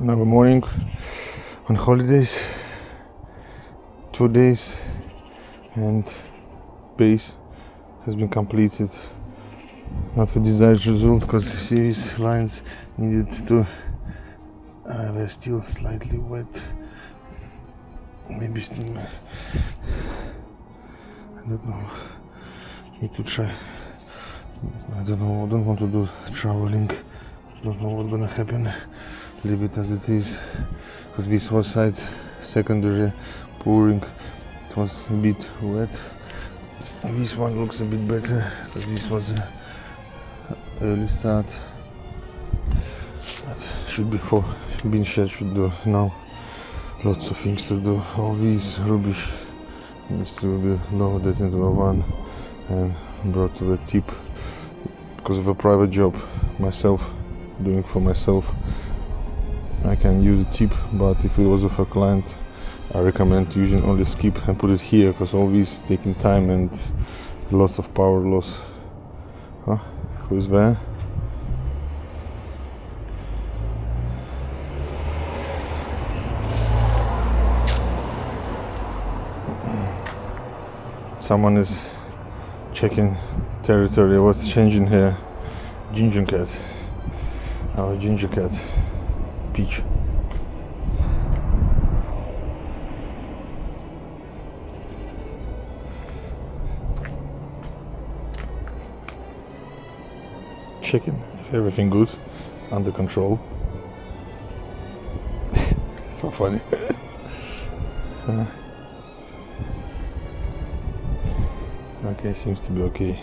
Another morning on holidays, 2 days, and base has been completed. Not a desired result because these lines needed to were still slightly wet. Maybe still, I don't know. Need to try. I don't know. I don't want to do traveling. Don't know what's gonna happen. Leave it as it is, because this was side secondary pouring. It was a bit wet. This one looks a bit better because this was an early start. But should be for bin shed should do now. Lots of things to do. All these rubbish needs to be loaded into a van and brought to the tip because of a private job. Myself doing for myself. I can use a tip, but if it was of a client, I recommend using only skip and put it here, because all this taking time and lots of power loss. Huh? Who is there? Someone is checking territory. What's changing here? Ginger cat. Our ginger cat. Peach. Checking if everything good, under control. So funny. Okay, seems to be okay.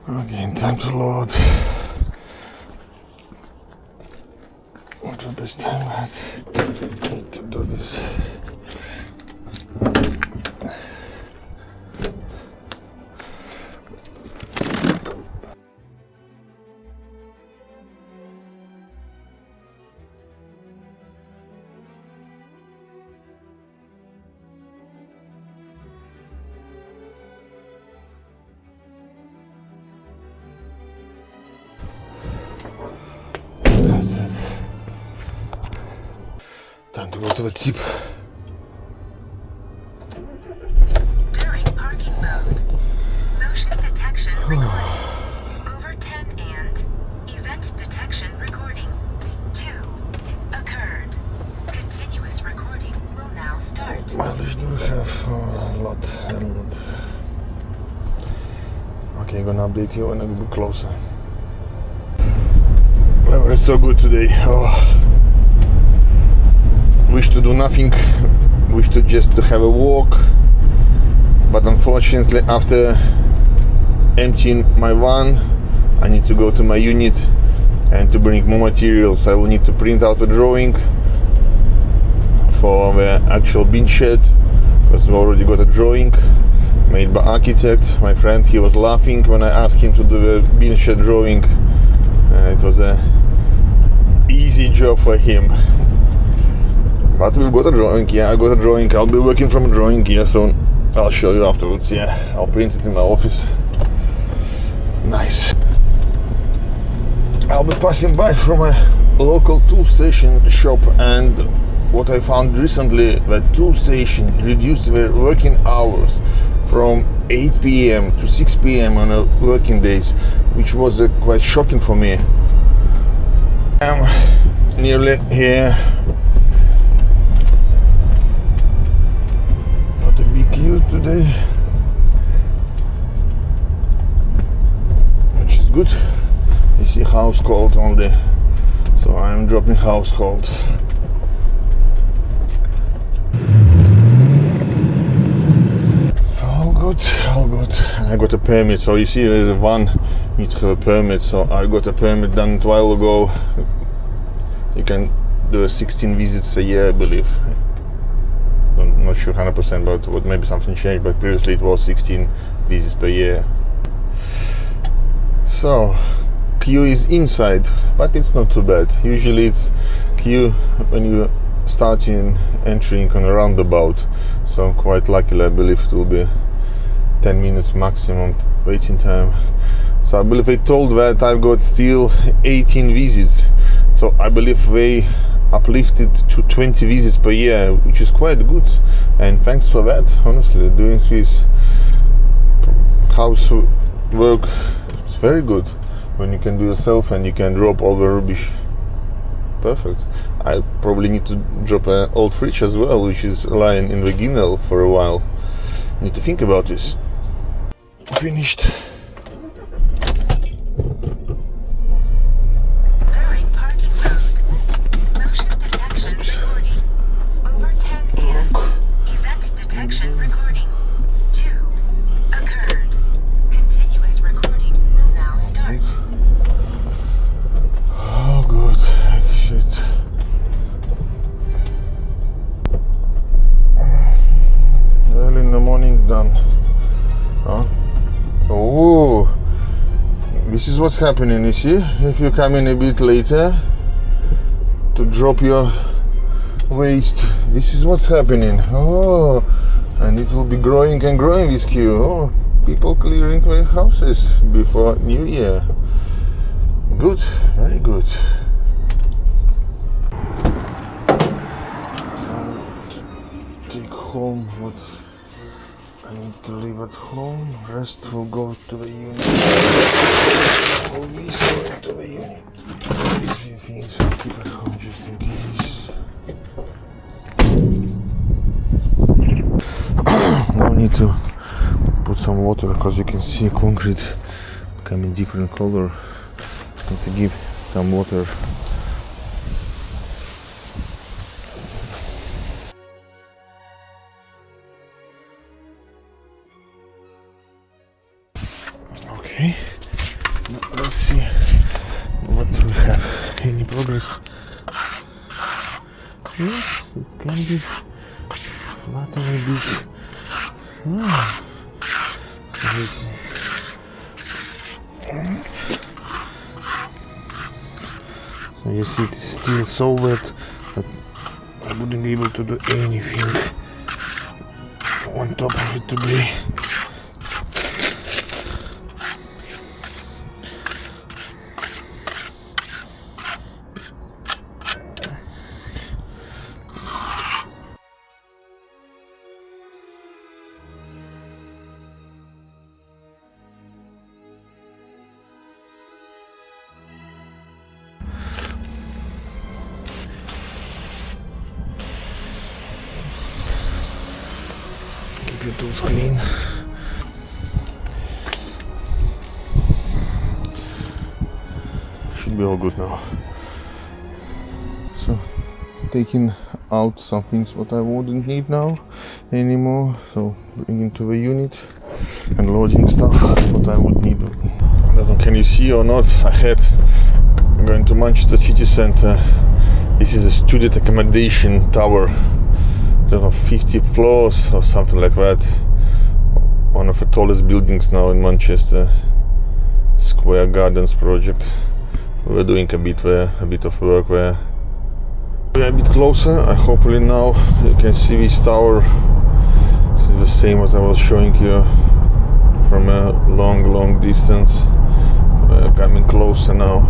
Okay, time to load. What the best time I need to do this. That's it. Time to go to the tip. During parking mode, motion detection recording. Over 10 and event detection recording. 2 occurred. Continuous recording will now start. Mileage do we have? A lot. Okay, I'm gonna update you when I go closer. Weather is so good today. Wish to do nothing, wish to just have a walk, but unfortunately after emptying my van I need to go to my unit and to bring more materials. I will need to print out a drawing for the actual bin shed, because we already got a drawing made by architect. My friend, he was laughing when I asked him to do the bin shed drawing. It was a easy job for him. But we've got a drawing, yeah, I got a drawing. I'll be working from a drawing here soon. I'll show you afterwards, yeah. I'll print it in my office. Nice. I'll be passing by from a local tool station shop, and what I found recently, that tool station reduced their working hours from 8 p.m. to 6 p.m. on a working days, which was quite shocking for me. I'm nearly here. Not a big queue today, which is good. You see house called only, so I'm dropping house called. So all good. And I got a permit, so you see there's a van, you need to have a permit, so I got a permit done a while ago. You can do 16 visits a year, I believe. I'm not sure 100%, but what, maybe something changed, but previously it was 16 visits per year. So queue is inside, but it's not too bad. Usually it's queue when you start entering on a roundabout, so I'm quite lucky. I believe it will be 10 minutes maximum waiting time. So I believe they told that I've got still 18 visits, so I believe they uplifted to 20 visits per year, which is quite good, and thanks for that. Honestly, doing this house work, it's very good when you can do yourself and you can drop all the rubbish. Perfect. I probably need to drop an old fridge as well, which is lying in the ginnel for a while. Need to think about this. Finished. During parking mode, motion detection recording. Over 10 and event detection recording. 2 occurred. Continuous recording will now start. Oh god, shit. Early in the morning done. Huh? Oh, this is what's happening, you see? If you come in a bit later to drop your waste, this is what's happening. Oh, and it will be growing and growing, this queue. Oh, people clearing their houses before New Year. Good, very good. Take home what I need to leave at home. Rest will go to the unit. All these go into the unit. These few things I'll keep at home just in case. Now I need to put some water because you can see concrete becoming different color. Need to give some water. Okay, now let's see what we have. Any progress? Yes, it can be flat a bit. So let's see. So you see it is still so wet that I wouldn't be able to do anything on top of it today. Keep your tools clean. Should be all good now. So, taking out some things what I wouldn't need now anymore. So, bringing to the unit and loading stuff what I would need. I don't know, can you see or not? I had going to Manchester city centre. This is a student accommodation tower. I don't know, 50 floors or something like that. One of the tallest buildings now in Manchester. Square Gardens project. We're doing a bit of work there. We're a bit closer. Hopefully now you can see this tower. This is the same what I was showing you from a long distance. We're coming closer now.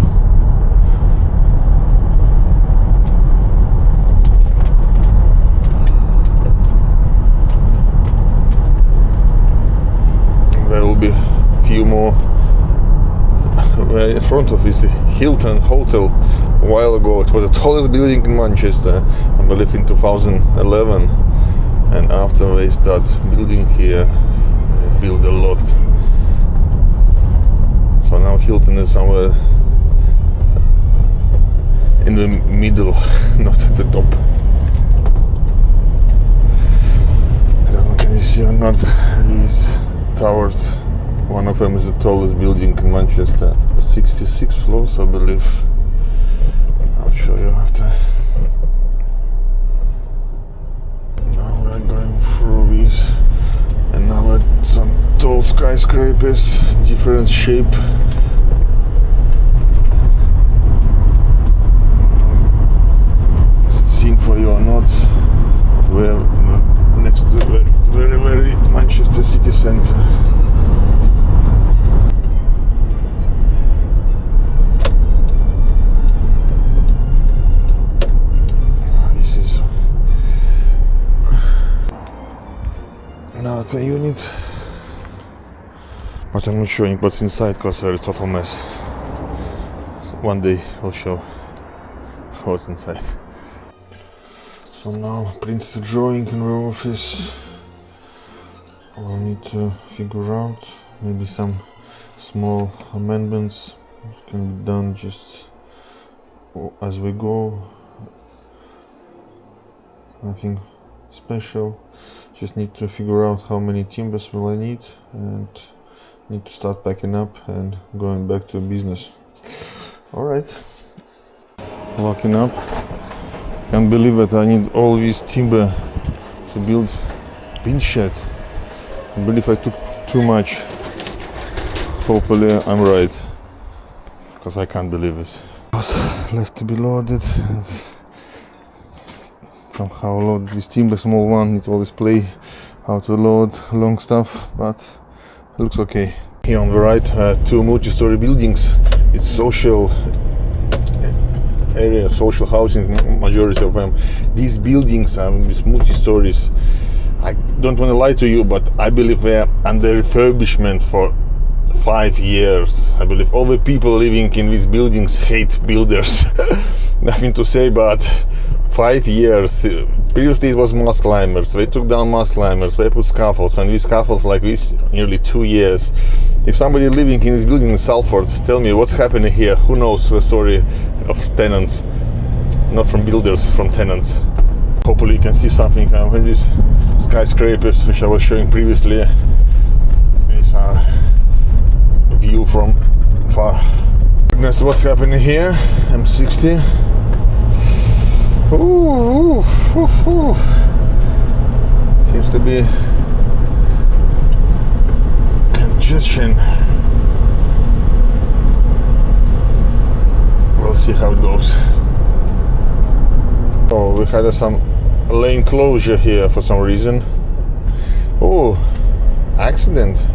There will be a few more. We're in front of this Hilton Hotel a while ago. It was the tallest building in Manchester, I believe in 2011. And after they start building here, they build a lot. So now Hilton is somewhere in the middle, not at the top. I don't know, can you see or not these towers? One of them is the tallest building in Manchester, 66 floors I believe. I'll show you after. Now we're going through these, and now we're some tall skyscrapers, different shape. Is it seen for you or not? We're next to the very Manchester city centre. not a unit, but I'm not showing what's inside because there is total mess. So one day I'll show what's inside. So now print the drawing in the office. I'll need to figure out maybe some small amendments which can be done just as we go. Nothing special, just need to figure out how many timbers will I need and need to start packing up and going back to business. Alright, locking up. Can't believe that I need all this timber to build bin shed. I believe I took too much. Hopefully I'm right, because I can't believe it. Left to be loaded and somehow load this timber, small one. Need to always play how to load long stuff, but it looks okay. Here on the right, two multi-story buildings. It's social area, social housing, majority of them. These buildings are with multi-stories. I don't want to lie to you, but I believe they're under refurbishment for 5 years. I believe all the people living in these buildings hate builders. Nothing to say, but 5 years. Previously it was mass climbers. They took down mass climbers, they put scaffolds, and these scaffolds like this nearly 2 years. If somebody living in this building in Salford, tell me what's happening here. Who knows the story of tenants? Not from builders, from tenants. Hopefully you can see something when these skyscrapers, which I was showing previously, is a view from far. Goodness, what's happening here? M60. Ooh, ooh, ooh. Seems to be congestion. We'll see how it goes. Oh, we had some lane closure here for some reason. Oh, accident.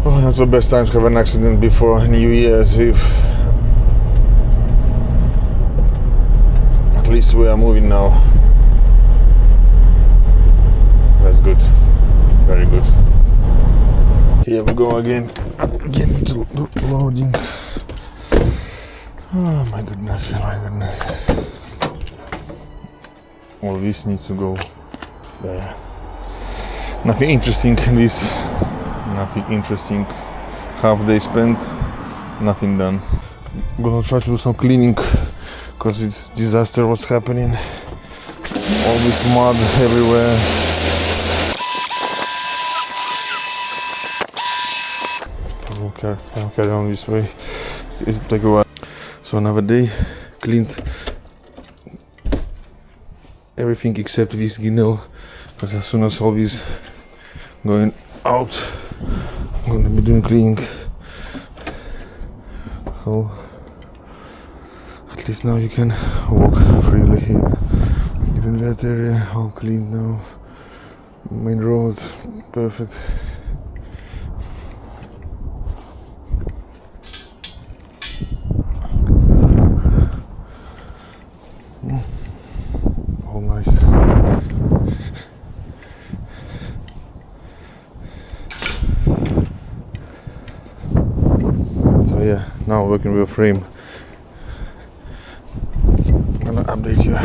Oh, not the best time to have an accident before New Year's Eve. At least we are moving now. That's good. Very good. Here we go again. Again need to do loading. Oh my goodness, my goodness. All this needs to go there. Nothing interesting in this. Nothing interesting. Half day spent, nothing done. I'm gonna try to do some cleaning because it's disaster what's happening. All this mud everywhere. I'll carry on this way. It'll take a while. So another day, cleaned everything except this guinea, because as soon as all this going out, I'm gonna be doing cleaning. So at least now you can walk freely here. Even that area all clean now. Main road, perfect. All nice. So yeah, now working with a frame. I'm gonna update you.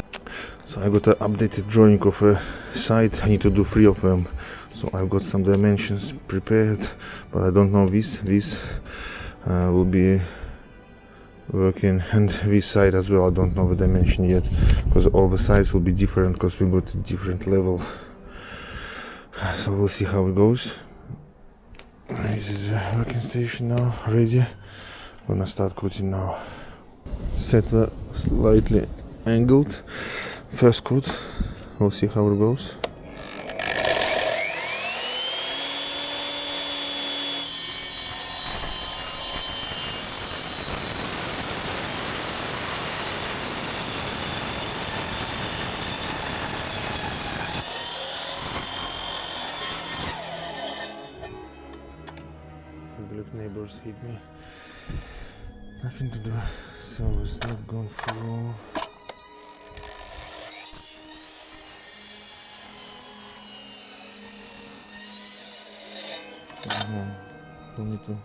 So I got an updated drawing of a site. I need to do 3 of them. So I've got some dimensions prepared, but I don't know this will be working, and this side as well. I don't know the dimension yet, because all the sides will be different because we got a different level. So we'll see how it goes. This is the working station now, ready. I'm gonna start cutting now. Set the slightly angled first cut. We'll see how it goes. I believe neighbors hit me. Nothing to do, so it's not going through. don't need to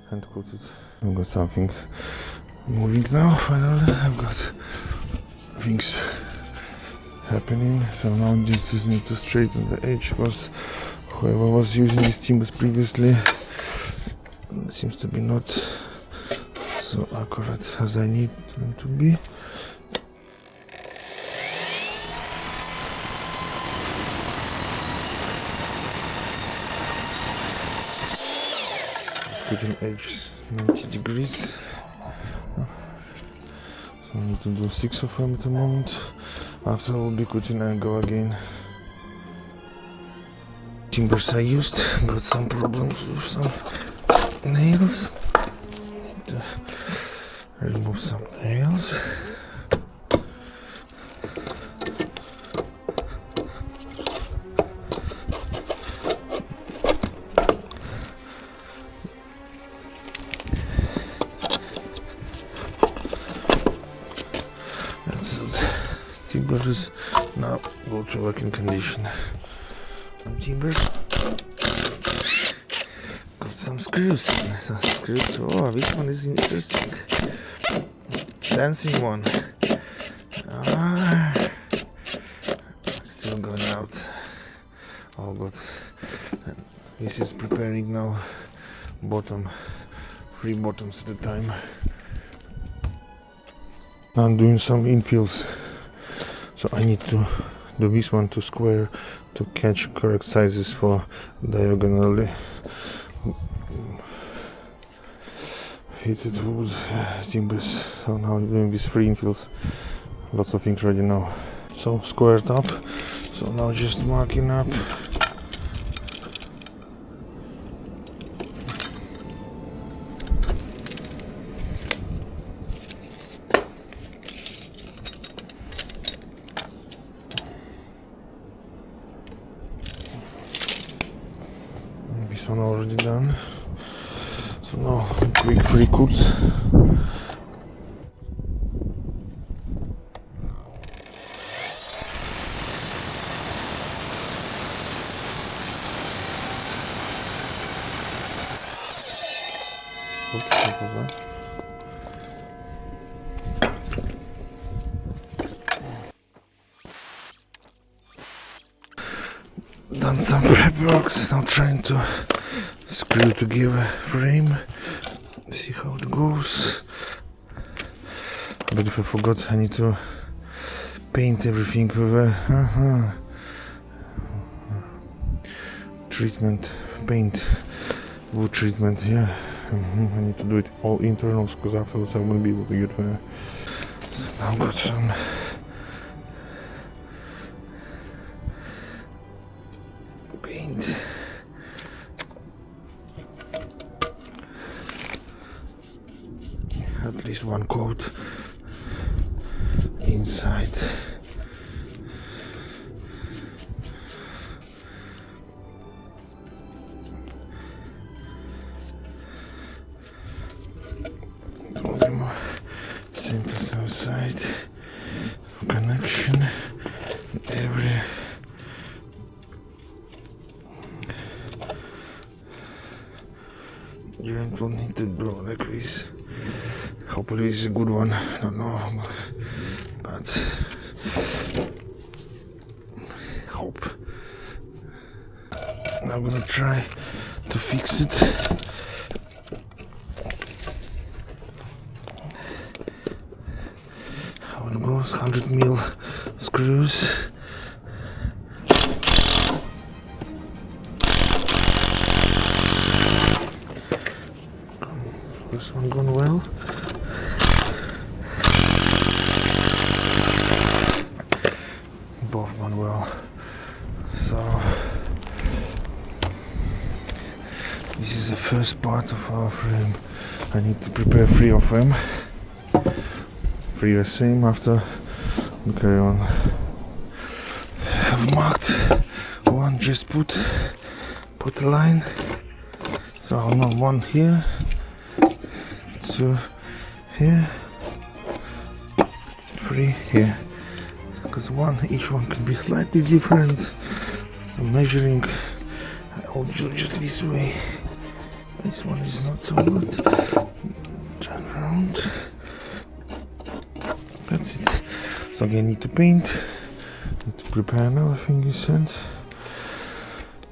hand coat it. I've got something moving now. Finally, I've got things happening. So now just need to straighten the edge, because whoever was using these timbers previously seems to be not so accurate as I need them to be. Cutting edge 90 degrees. So I need to do 6 of them at the moment. After I'll be cutting angle again. Timbers I used got some problems with some nails. To remove some nails. Timber is now go to working condition. Some timbers. Got some screws. Some screws. Oh, this one is interesting. Dancing one. Ah, still going out. All good. And this is preparing now. Bottom. 3 bottoms at a time. I'm doing some infills. So I need to do this one to square to catch correct sizes for diagonally heated wood timbers. So now I'm doing these 3 infills. Lots of things ready now. So squared up. So now just marking up. This one already done. So now quick 3 cuts. Oops, what was that? Done some prep works, now trying to screw together frame, see how it goes. But if I forgot, I need to paint everything with a treatment, paint, wood treatment, yeah. I need to do it all internals, because afterwards I won't be able to get there. So now I've got some paint. At least 1 coat inside. All them centers outside. Connection. Every joint will need to blow like this. Hopefully this is a good one, I don't know, but hope. I'm gonna try to fix it. How it goes, 100mm screws. This one gone well. Both gone well. So this is the first part of our frame. I need to prepare 3 of them. 3 the same after we carry on. I've marked 1, just put a line. So I'll know 1 here, 2 here, 3 here. Because each one can be slightly different. So measuring, I'll do just this way. This one is not so good. Turn around. That's it. So again, need to paint. Need to prepare now. I think you said.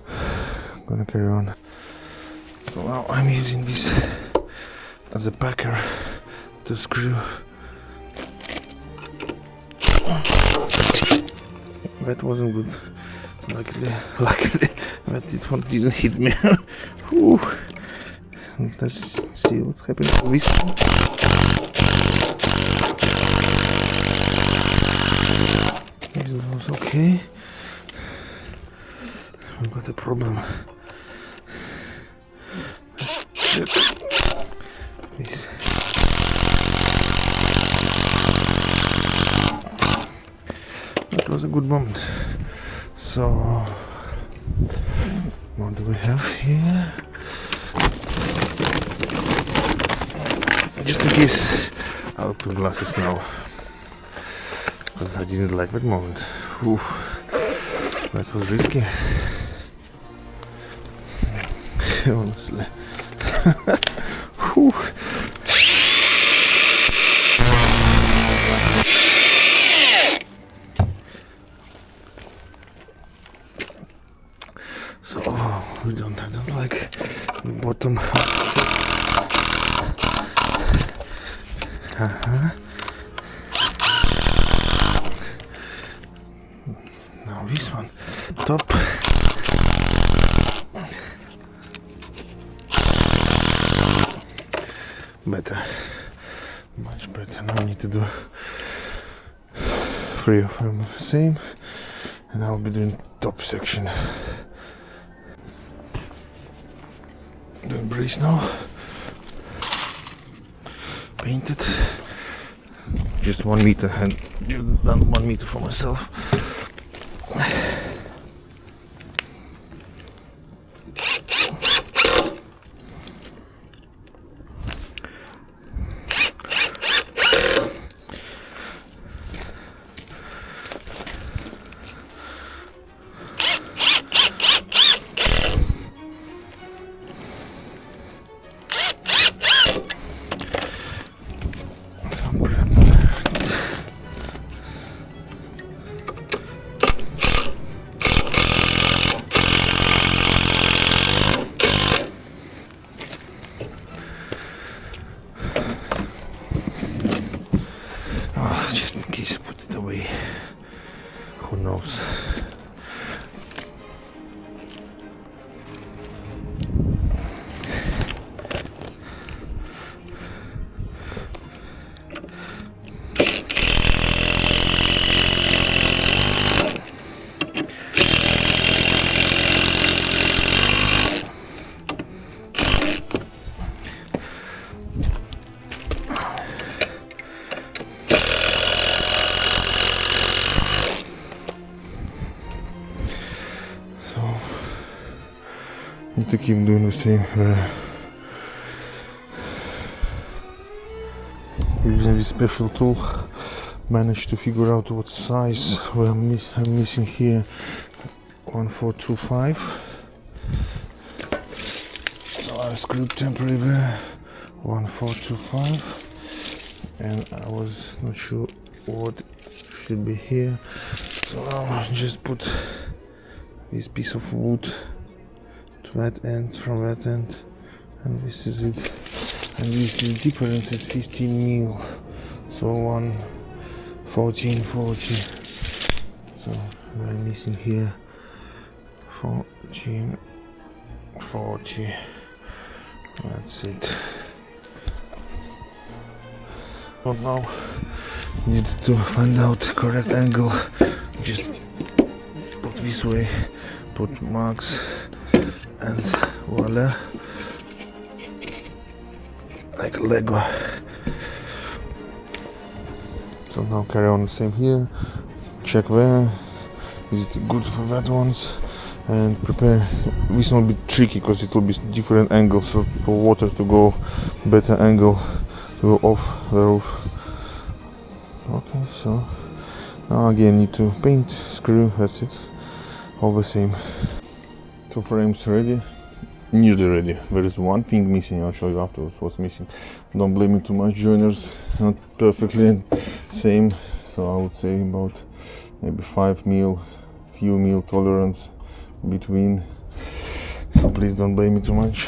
I'm gonna carry on. So now I'm using this as a packer to screw. That wasn't good. Luckily, that it one didn't hit me. Whew. Let's see what's happening to this one. This was okay. We've got a problem. Let's check this. That was a good moment. So, what do we have here? Just in case, I'll put glasses now, because I didn't like that moment. Oof, that was risky. Honestly. Whew. So I don't like the bottom. Now this one, top. Better, much better. Now I need to do 3 of them the same, and I'll be doing top section. Doing brace now. Painted. Just 1 meter, and just done 1 meter for myself. Just in case I put it away, who knows. Need to keep doing the same. Using this special tool, managed to figure out what size I'm missing here. 1425. So I screwed temporary there. 1425, and I was not sure what should be here. So I'll just put this piece of wood to that end, from that end, and this is it. And this is difference is 15 mil, so 1440. So I'm missing here 1440. That's it. So now need to find out correct angle. Just put this way, put marks, and voila, like a Lego. So now carry on the same here, check there, is it good for that ones, and prepare. This will be tricky because it will be different angles, so for water to go better angle to go off the roof. Okay, so now again need to paint, screw, that's it, all the same. 2 frames ready, nearly ready. There is one thing missing. I'll show you afterwards what's missing. Don't blame me too much. Joiners not perfectly same, so I would say about maybe 5 mil, few mil tolerance between. So please don't blame me too much.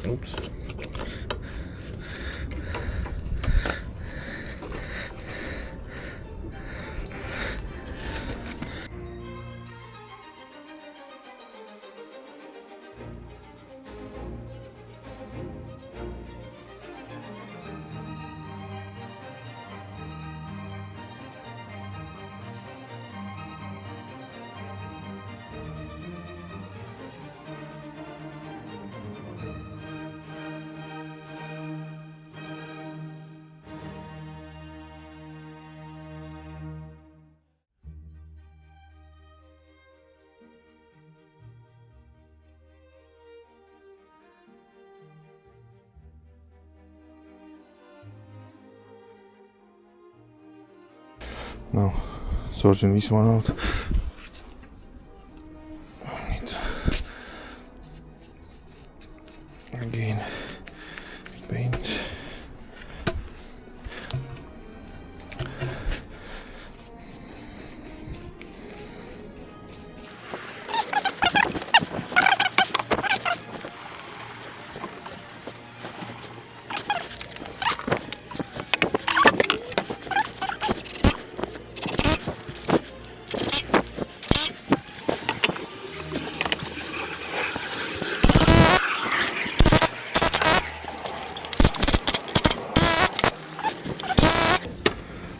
Oops. Now, sorting this one out. Again, paint.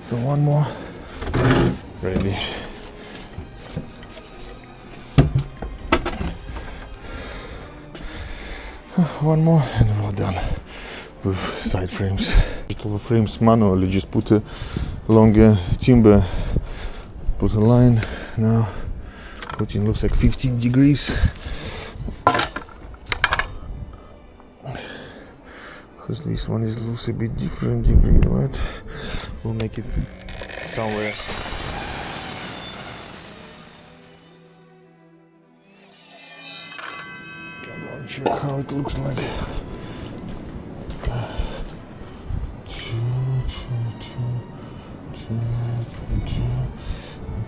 So one more, ready. One more and we're all done with side frames. Over frames manually, just put a longer timber, put a line. Now coating looks like 15 degrees. Because this one is looks a bit different degree, right? We'll make it somewhere. Come on, check how it looks like.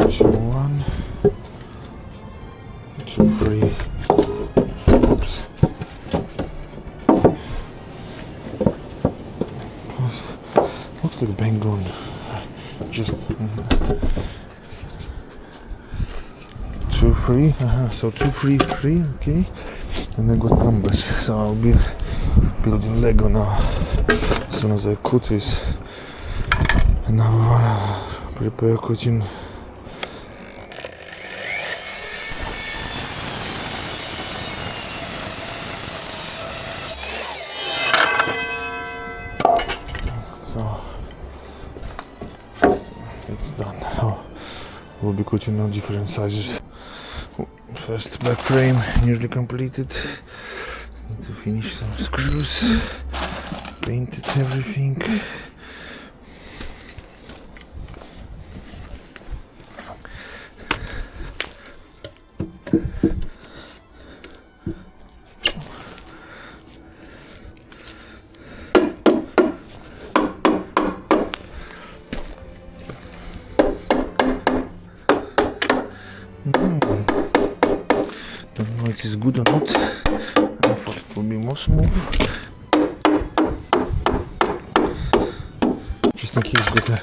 2, 1, 2, 3. Oops. Looks like a bang on. Just 2, 3. So 2, 3, 3. Okay. And I got numbers. So I'll be building Lego now. As soon as I cut this, and now I wanna prepare cutting. So it's done. Oh, we'll be cutting on different sizes. First back frame nearly completed. Need to finish some screws. Painted everything. Don't know if it is good or not. I thought it will be more smooth. Just in case got a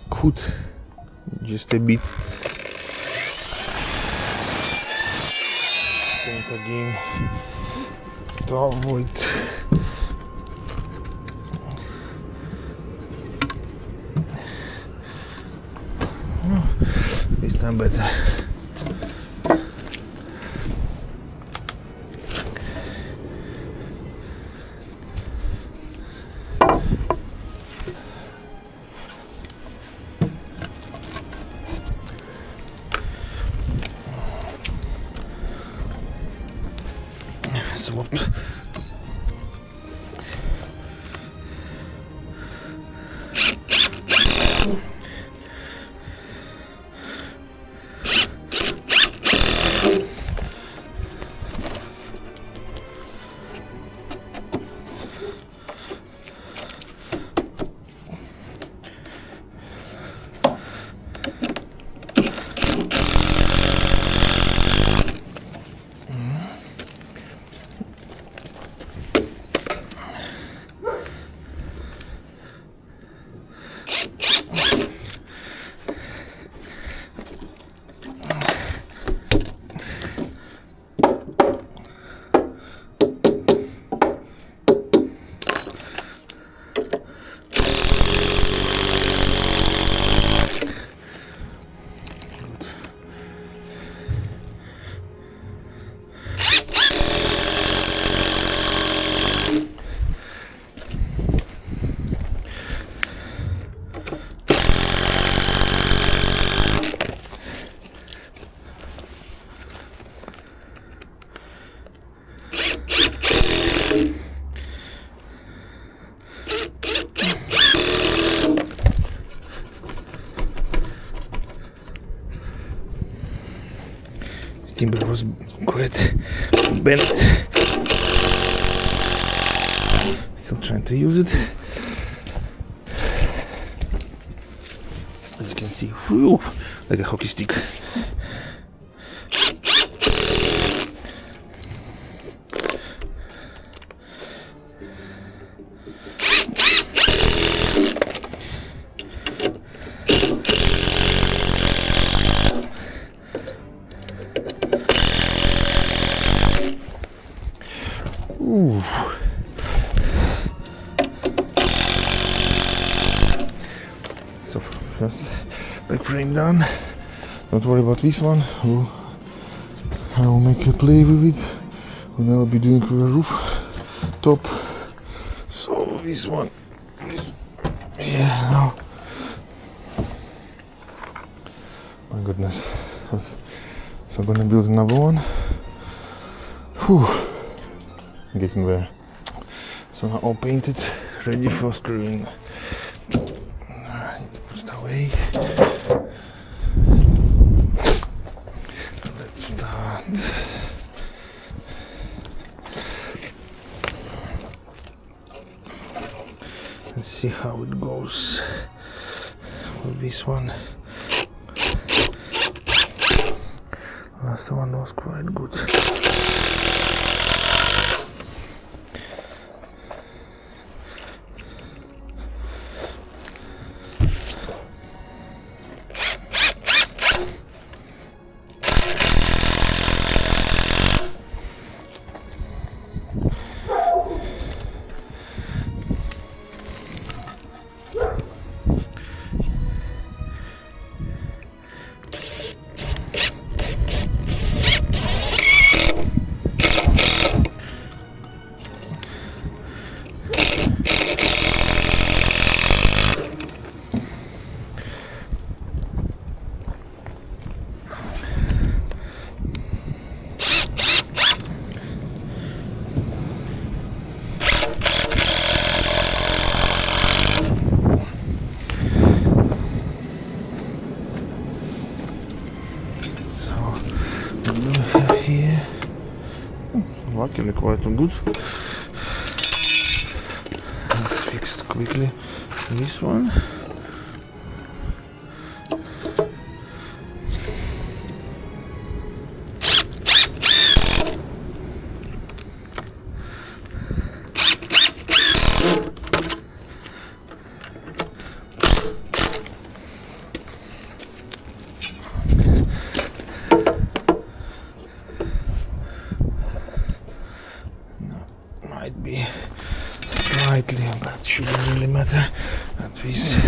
cut just a bit. Paint again to avoid this time better. Swap. Timber was quite bent. Still trying to use it. As you can see, whew, like a hockey stick. Ooh. So first back frame done. Don't worry about this one. I will make a play with it when I'll be doing the roof top. So this one is now. My goodness. So I'm gonna build another one. Whew. Getting there. So now all painted, ready for screwing. Put it away. Let's start. Let's see how it goes with this one. Last one was quite good. Here, luckily quite good. Let's fix quickly this one. Might be slightly, but shouldn't really matter. At least.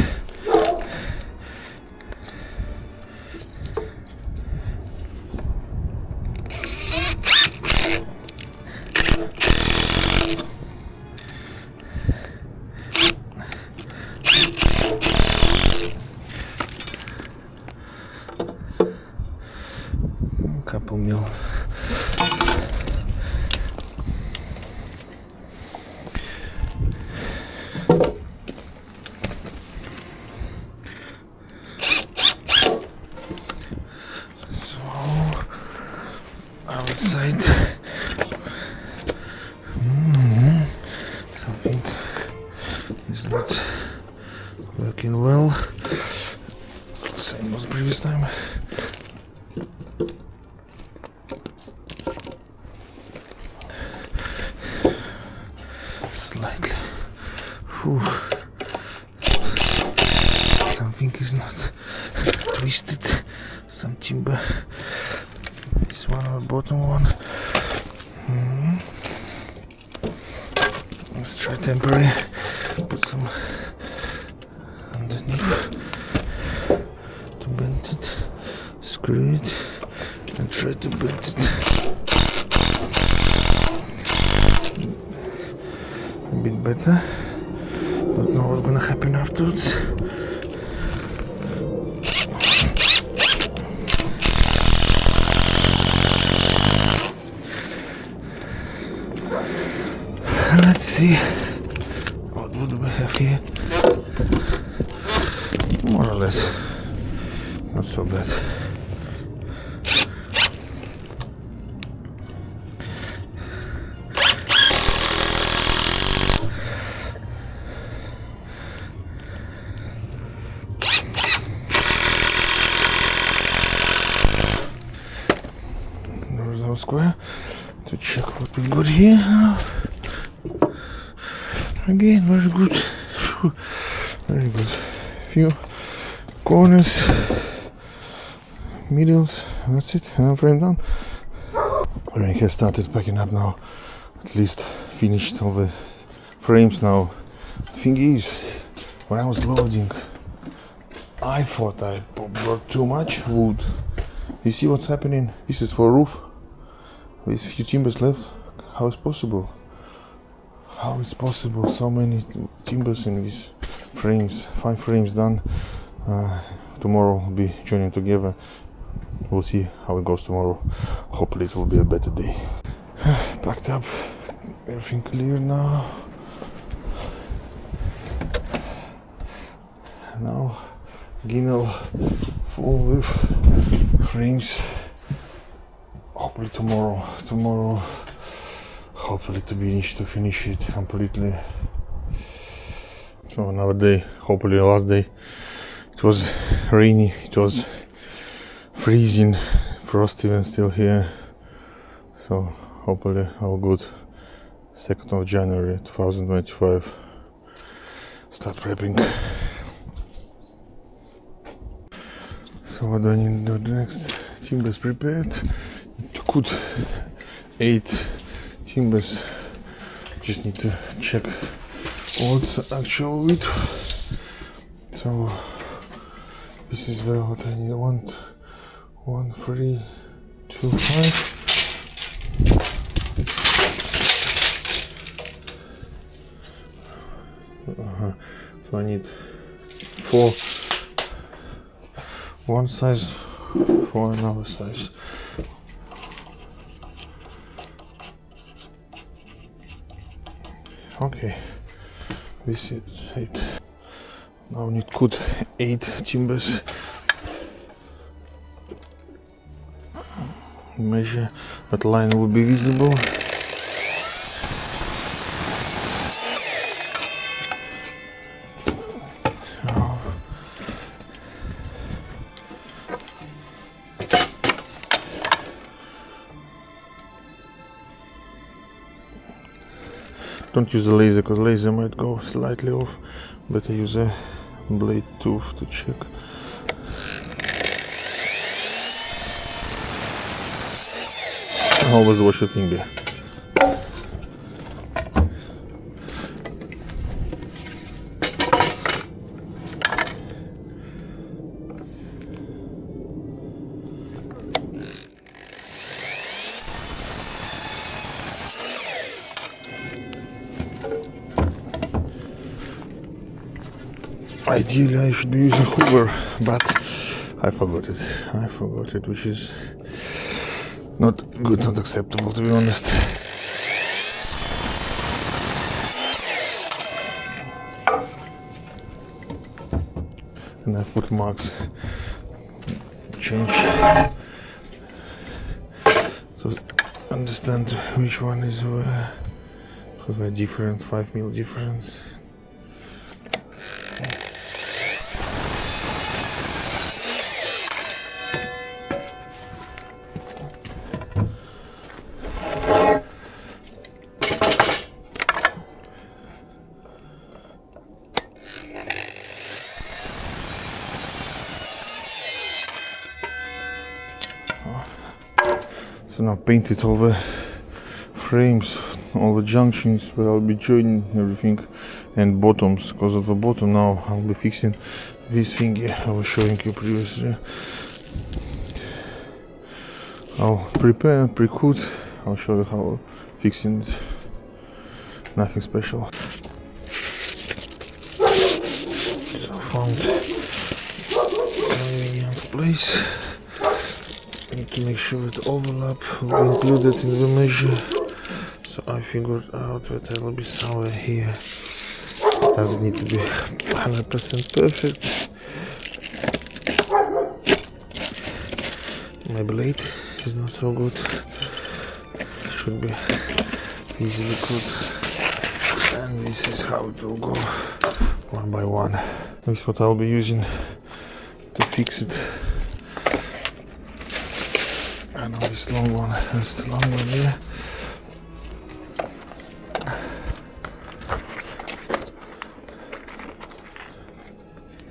A couple mil. inside. Something is not working well. Same as previous time. Slightly. Whew. Something is not twisted. Some timber. This one or bottom one. Let's try temporary. Put some underneath to bend it. Screw it and try to bend it. A bit better. Don't know what's gonna happen afterwards. Let's see what would we have here. More or less not so bad. There's our square to check what we got here now. Again, very good. Very good. Few corners, middles, that's it. And frame done. Frame has started packing up now. At least finished all the frames now. Thing is, when I was loading, I thought I brought too much wood. You see what's happening? This is for roof. With few timbers left. How is possible? How is possible so many timbers in these frames? 5 frames done. Tomorrow will be joining together. We'll see how it goes tomorrow. Hopefully it will be a better day. Packed up, everything clear now. Now ginnel full with frames. Hopefully tomorrow hopefully to finish it completely. So another day, hopefully the last day. It was rainy, it was freezing, frost even still here. So hopefully all good. 2nd of January 2025. Start prepping. So what do I need to do next? Timbers prepared. To cut 8 timbers. Just need to check what's the actual width. So this is where what I need. 1, 3, 2, 5. So I need 4 one size, 4 another size. Okay, this is it. Now we need to cut 8 timbers. Measure that line will be visible. Don't use a laser because laser might go slightly off. Better use a blade tooth to check. Always wash your finger. Ideally I should be using Hoover, but I forgot it, which is not good, not acceptable, to be honest. And I've put marks. Change. So understand which one is where, because they're different, 5mm difference. So now painted all the frames, all the junctions where I'll be joining everything, and bottoms. Because of the bottom now I'll be fixing this thingy I was showing you previously. I'll prepare, pre-cut, I'll show you how fixing it. Nothing special. So I found a convenient place. Need to make sure that overlap will be included in the measure. So I figured out that I will be somewhere here. It doesn't need to be 100% perfect. My blade is not so good. It should be easily cut. And this is how it will go, one by one. This is what I'll be using to fix it. I know this long one, that's the long one here.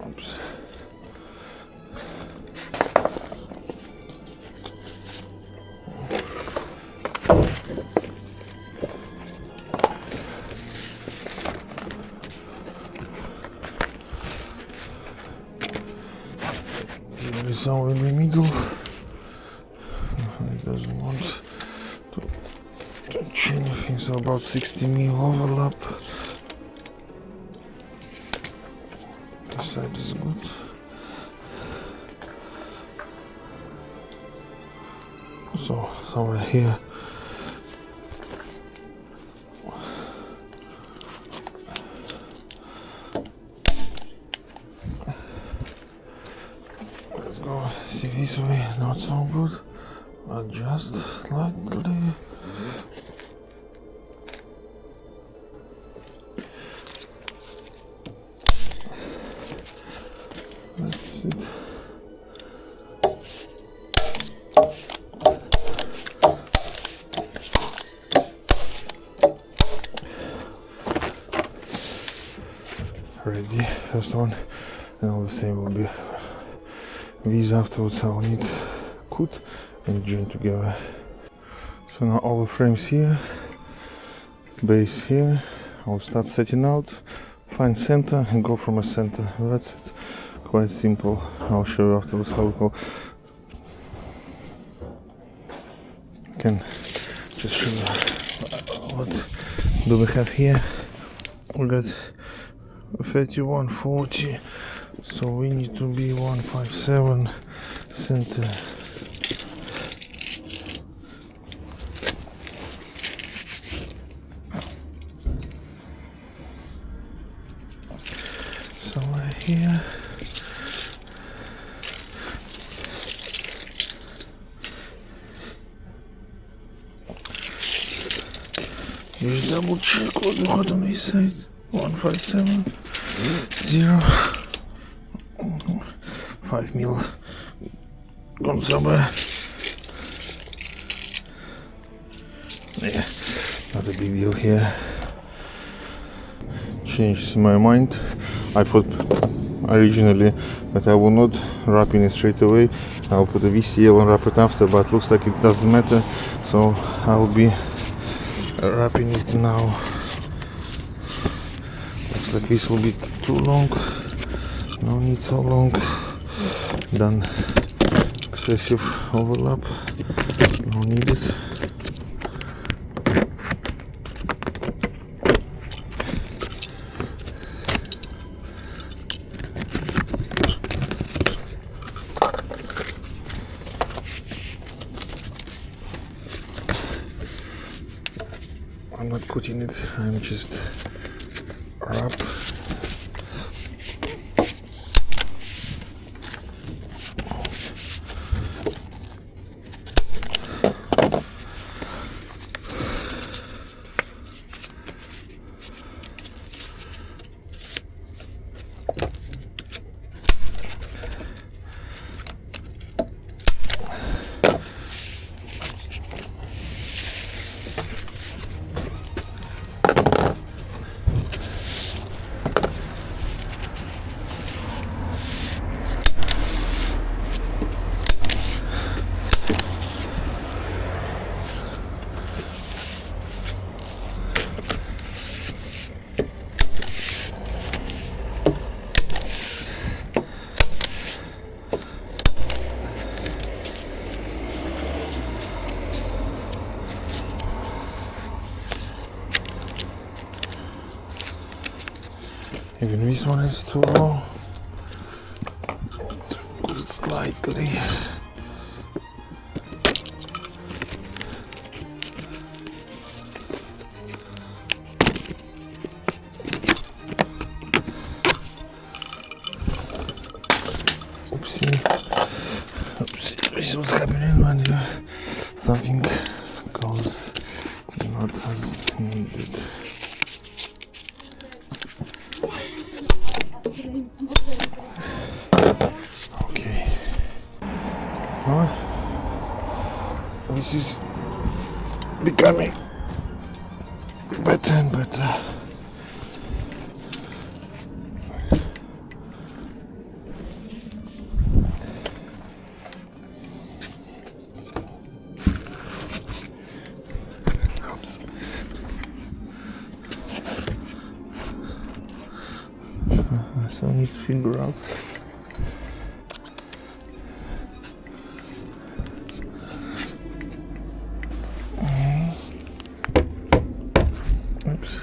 Oops. Here is somewhere in the middle. It doesn't want to touch anything, so about 60mm overlap. This side is good. So somewhere here. Let's go see this way, not so good. Adjust slightly. That's it. Ready, first one, and all the same will be these afterwards. I will need cut and join together. So now all the frames here, base here. I'll start setting out, find center and go from a center. That's it. Quite simple. I'll show you afterwards how it goes. Can just show you what do we have here. We got 31, 40, so we need to be 157 center. Somewhere here. Just double check what we got on this side. 157 0 5mm gone somewhere. Yeah, not a big deal here. Changed my mind. I thought originally that I will not wrap in it straight away. I'll put a VCL and wrap it after, but looks like it doesn't matter, so I'll be wrapping it now. Looks like this will be too long. No need so long. Done. Excessive overlap. No need it. I'm not cutting it, I'm just wrap. Even this one is too low. Slightly. Oopsie. This is what's happening when something goes not as needed. Okay. This is becoming better and better. Oops. So I need to figure out. Oops.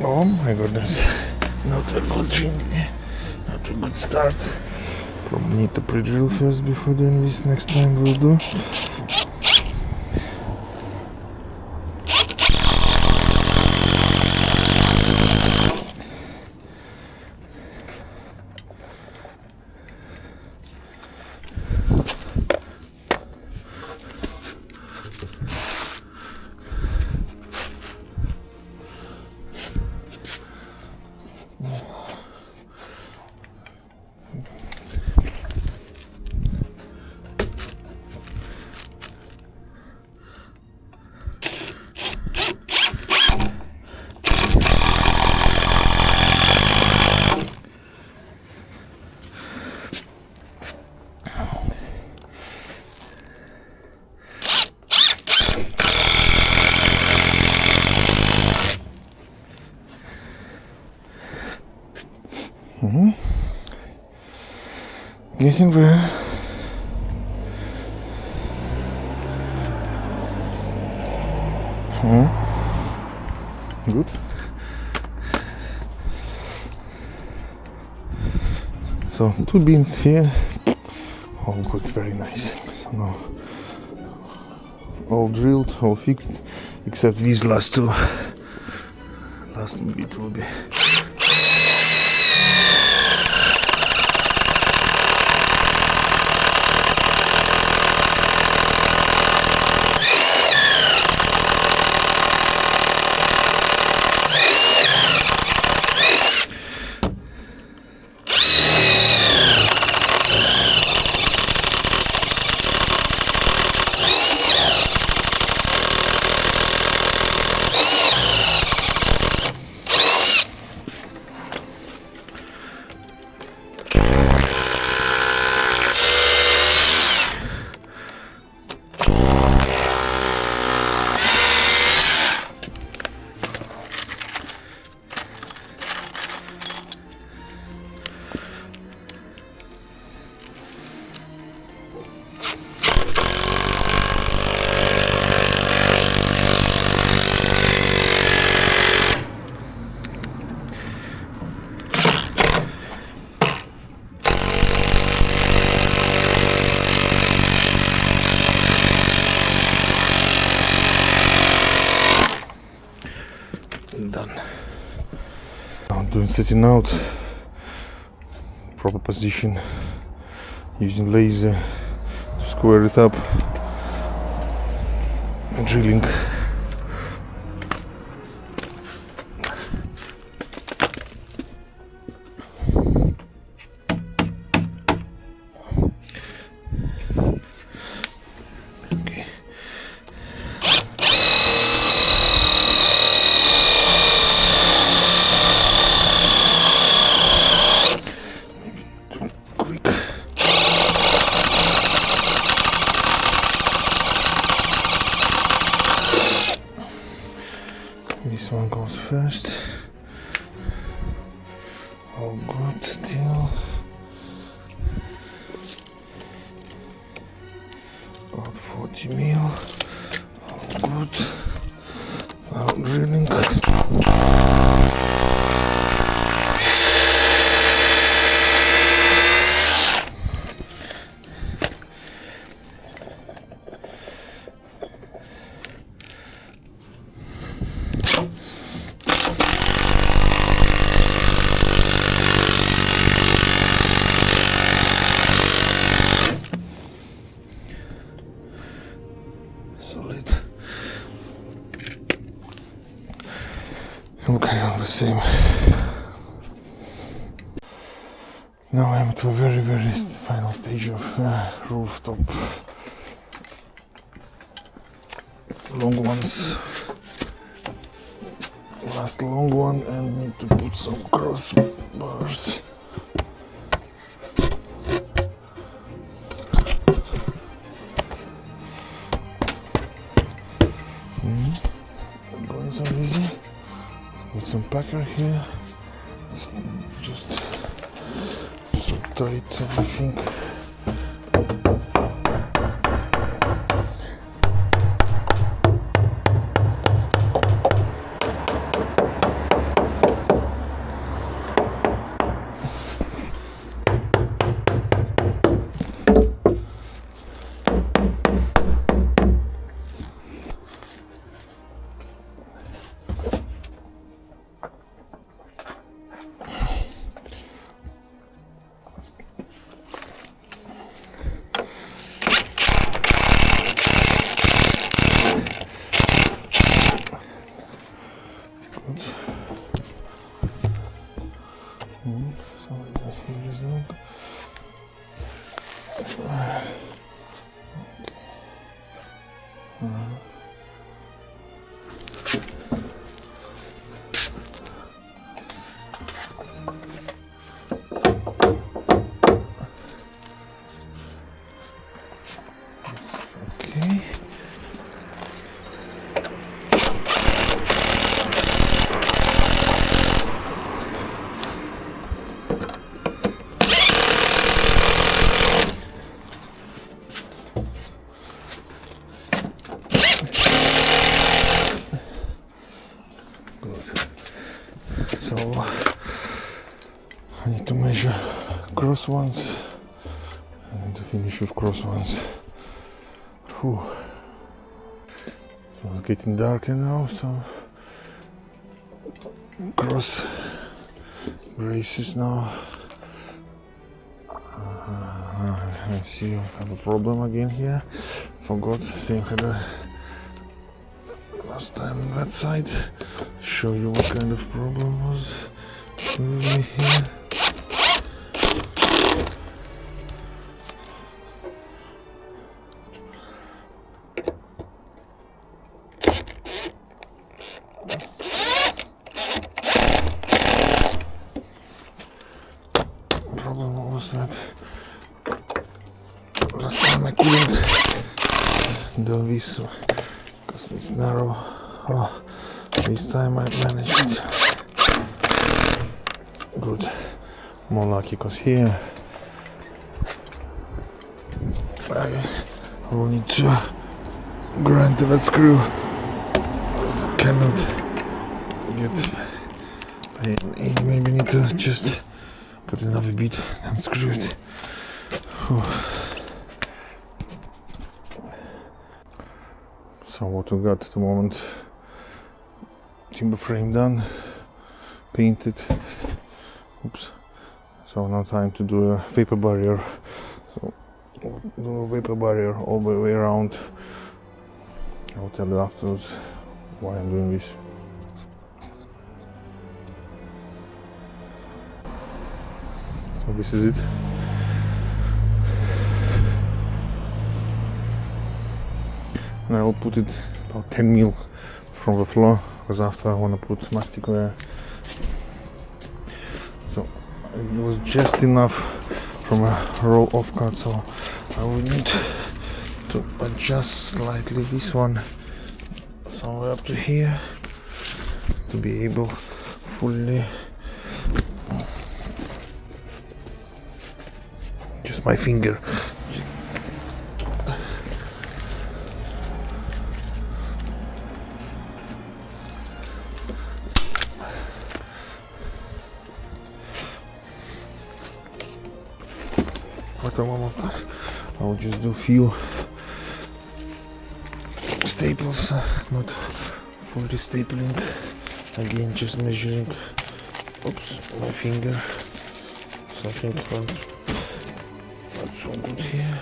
Oh my goodness, not a good thing, not a good start. Probably need to pre-drill first before doing this. Next time we'll do. Getting there. Good. So 2 beans here. All good, very nice. So now all drilled, all fixed, except these last 2. Last bit will be. Done. Now I'm doing setting out, proper position, using laser to square it up, drilling. This one goes first. All good still. 40 mil. All good. Now drilling. Solid. We'll carry on the same. Now I'm at the very final stage of rooftop. Long ones. Last long one, and need to put some crossbars. Going so easy. With some packer here. It's just so tight, everything. So I need to measure cross ones and to finish with cross ones. Whew. So it's getting darker now, so cross braces now. I see I have a problem again here. Forgot, same had a last time on that side. Show you what kind of problem was really here. Problem was that last time I couldn't do this because it's narrow. Oh, this time I managed. Good. More lucky because here I will need to grind that screw. This cannot get. Maybe need to just put another bit and screw it. Whew. So what we got at the moment: timber frame done, painted. Oops. So now time to do a vapor barrier. So do a vapor barrier all the way around. I'll tell you afterwards why I'm doing this. So this is it. And I will put it about 10 mil from the floor, because after I want to put mastic wire. So it was just enough from a roll off cut, so I will need to adjust slightly this one somewhere up to here to be able fully. Just my finger. thermometer. I'll just do few staples, not for the stapling. Again, just measuring. Oops, my finger. Something not so good here.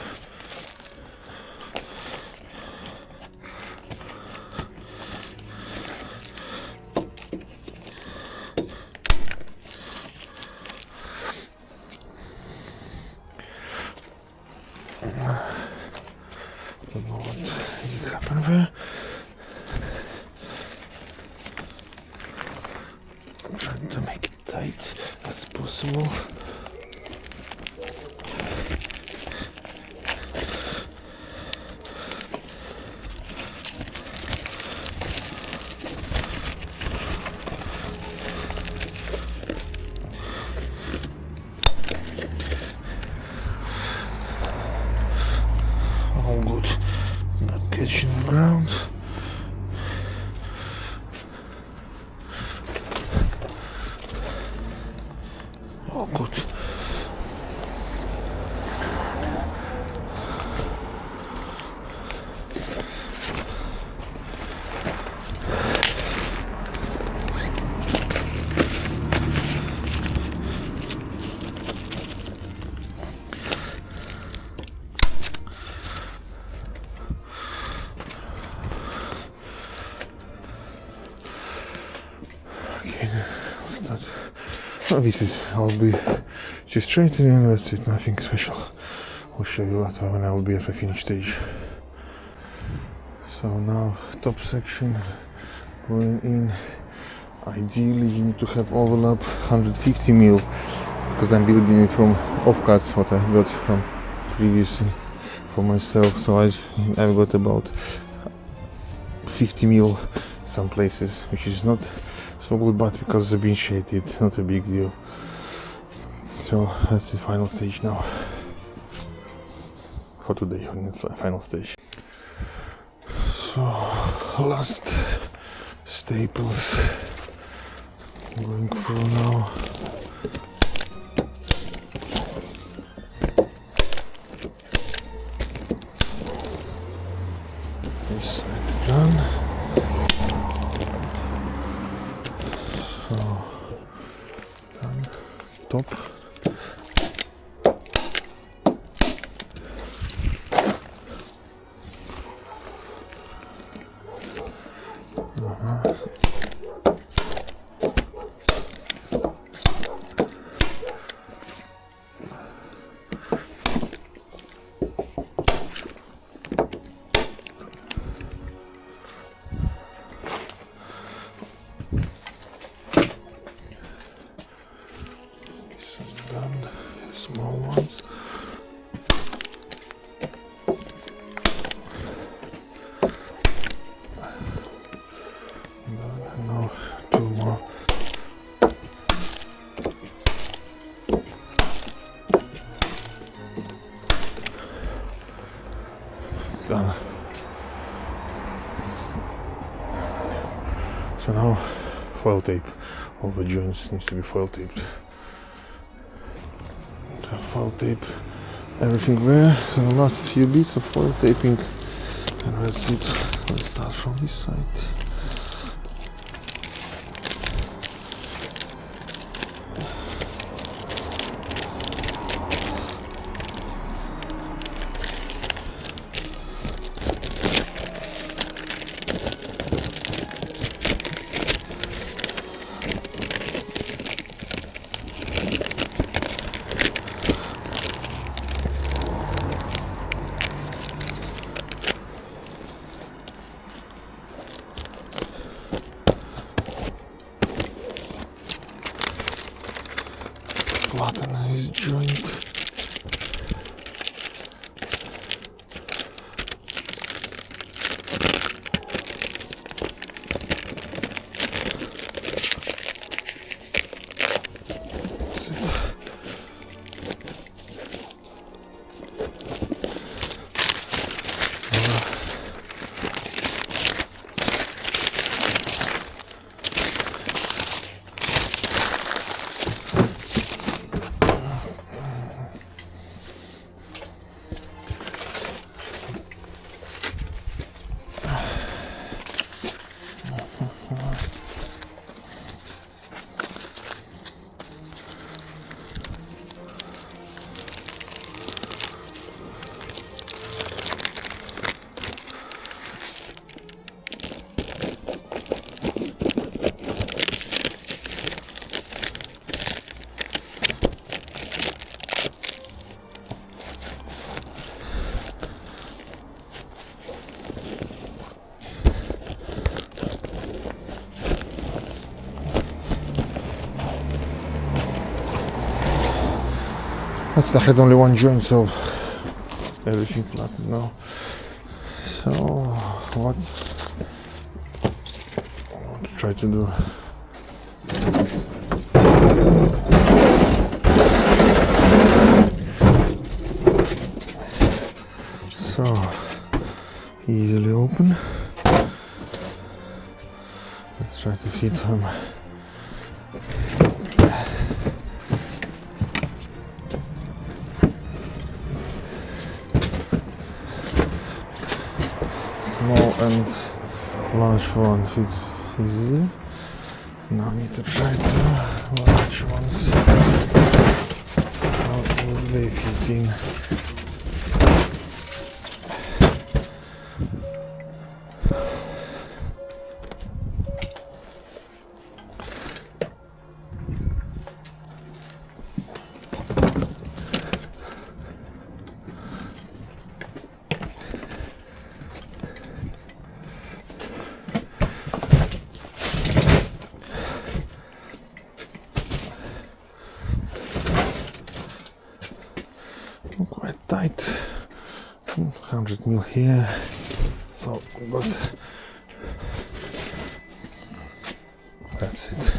Don't know what did happen there. I'm trying to make it tight as possible. All good, not catching the ground. All good. Okay, start. Oh, this is, I'll be just straightening and that's it, nothing special. I'll show you what when I will be at the finish stage. So now top section going in. Ideally you need to have overlap 150 mil because I'm building it from offcuts what I got from previously for myself. So I've got about 50 mil some places, which is not so good, but because it's been shaded, not a big deal. So that's the final stage now for today, final stage. So last staples going through now. This side's done. So done. Top. Done. Small ones. And now two more. Done. So now foil tape. All the joints needs to be foil taped. Foil tape everything there. So the last few bits of foil taping, and that's it. Let's start from this side. Flatten his joint. That's it. That's, I had only one joint, so everything flattened now. So what I want to try to do, so easily open. Let's try to fit them. Small and large one fits easily. Now I need to try the large ones. How would they fit in? Quite tight, 100 mil here, so but that's it.